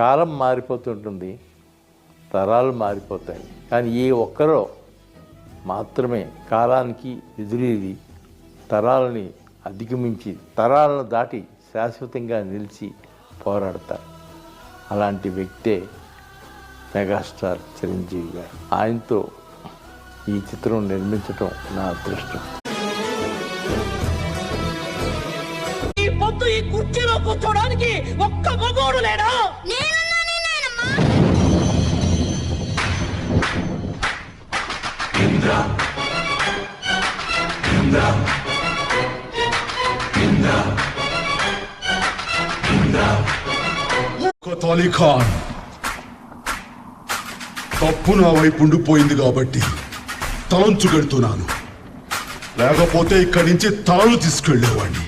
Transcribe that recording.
కాలం మారిపోతుంటుంది, తరాలు మారిపోతాయి. కానీ ఈ ఒక్కరో మాత్రమే కాలానికి ఎదురీది తరాలని అధిగమించి తరాలను దాటి శాశ్వతంగా నిలిచి పోరాడతారు. అలాంటి వ్యక్తే మెగాస్టార్ చిరంజీవి గారు. ఆయనతో ఈ చిత్రం నిర్మించడం నా అదృష్టం. ఈ పొద్దు ఈ కుర్చీలో కూర్చోడానికి ఒక్క మగోడు లేడా? అలీ ఖాన్ తప్పు నా వైపు ఉండిపోయింది కాబట్టి తలంచుకెడుతున్నాను. లేకపోతే ఇక్కడి నుంచి తాళు తీసుకెళ్లేవాడిని.